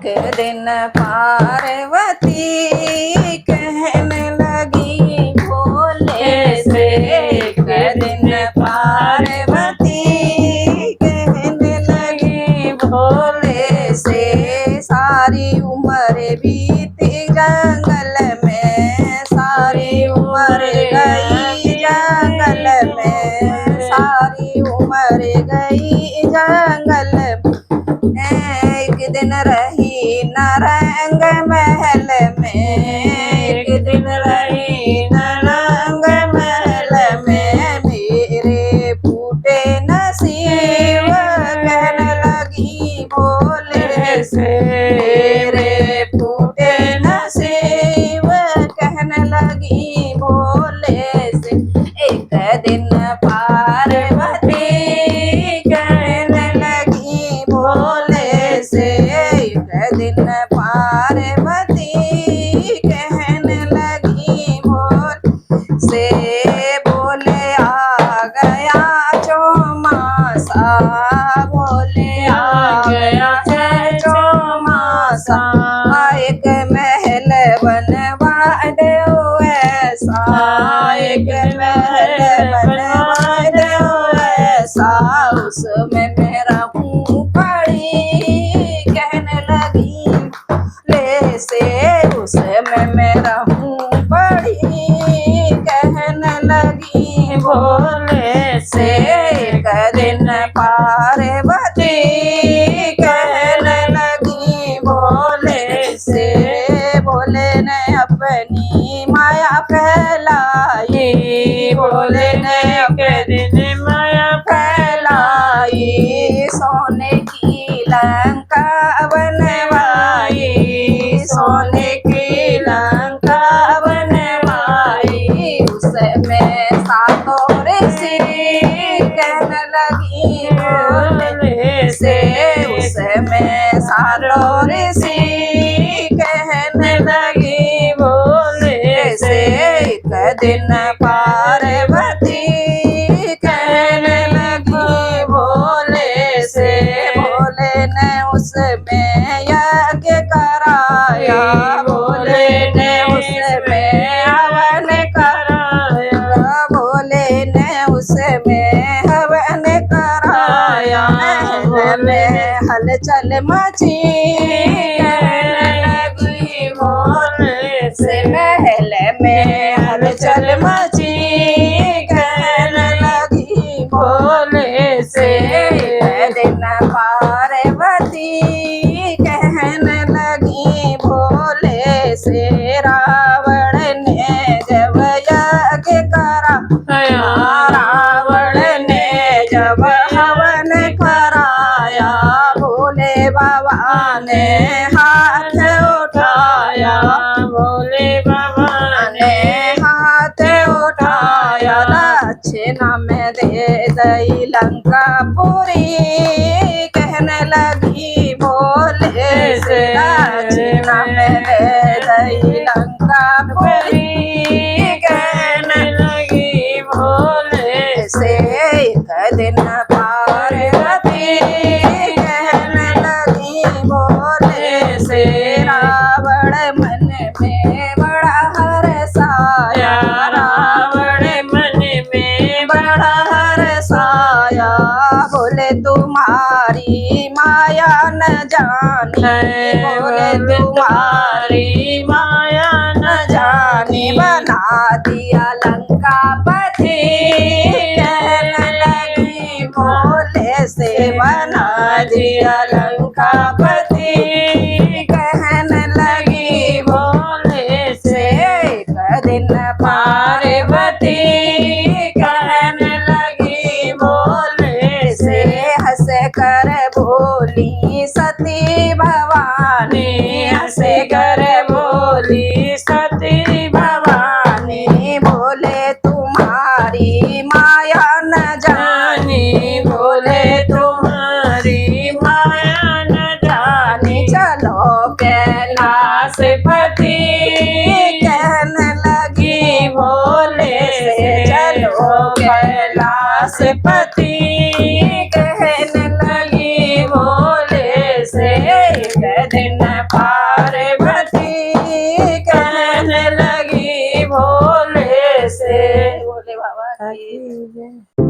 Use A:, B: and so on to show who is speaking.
A: दिन पार्वती कहने लगी भोले से। एक दिन पार्वती कहने लगी भोले से। सारी उम्र बीती जंगल में, सारी उम्र गई जंगल में, सारी उम्र गई जंगल में। एक दिन रही नरंग महल में, एक दिन रही नरंग महल में। मेरे फूटे नसीब कहने लगी भोले से। मेरे फूटे नसीब कहने लगी भोले से। एक दिन पार्वती कहने लगी भोले से। एक दिन पार्वती कहने लगी भोले से। बोले आ गया चौमासा, बोले आ गया है चौमासा। एक महल बनवा दो ऐसा, एक महल बनवा दो ऐसा। उसमें मैं रहूं पड़ी कहने लगी भोले से। उसमें मैं रहूं पड़ी कहने लगी भोले से। एक दिन पार्वती कहने लगी भोले से। भोले ने अपनी माया फैलाई, भोले ने अपनी माया फैलाई। सोने की लंका बनवाई, सोने की लंका बनवाई। उसमें सातों ऋषि कहने लगी भोले से। उसमें सातों ऋषि कहने लगी भोले से। एक दिन पार्वती कहने लगी भोले से। भोले ने उसमें यज्ञ कराया, भोले ने उसमें हवन कराया, भोले ने उसमें हवन कराया। महल में हलचल मची कहने लगी भोले से। महल में हलचल मची कहने लगी भोले से। एक दिन पार्वती कहने लगी भोले से। रावण ने जब यज्ञ करा, रावण ने जब हवन कराया। भोले बाबा ने हाथ उठाया, भोले बाबा ने हाथ उठाया। दक्षिणा में दे दई लंका पुरी कहने लगी भोले से। दक्षिणा में दे दई लंका पुरी कहने लगी भोले से। एक दिन पार्वती कहने लगी भोले से। रावण मन में बड़ा हर्षाया, रावण मन में बड़ा हर्षाया। बोले तुम्हारी माया न जानी, बोले तुम्हारी माया न जानी। बना दिया लंका पति कहने लगी भोले से। बना दिया लंका पति कहने लगी भोले से। एक दिन पार्वती कहने लगी भोले से। हंस कर बोली सती भवानी, हंस कर बोली सती भवानी। बोले तुम्हारी माया न जानी, बोले तुम्हारी माया न जानी। चलो कैलाश पति कहने लगी भोले से। चलो कैलाश पति कहने लगी भोले से। एक दिन पार्वती कहने लगी भोले से। भोले बाबा की जय।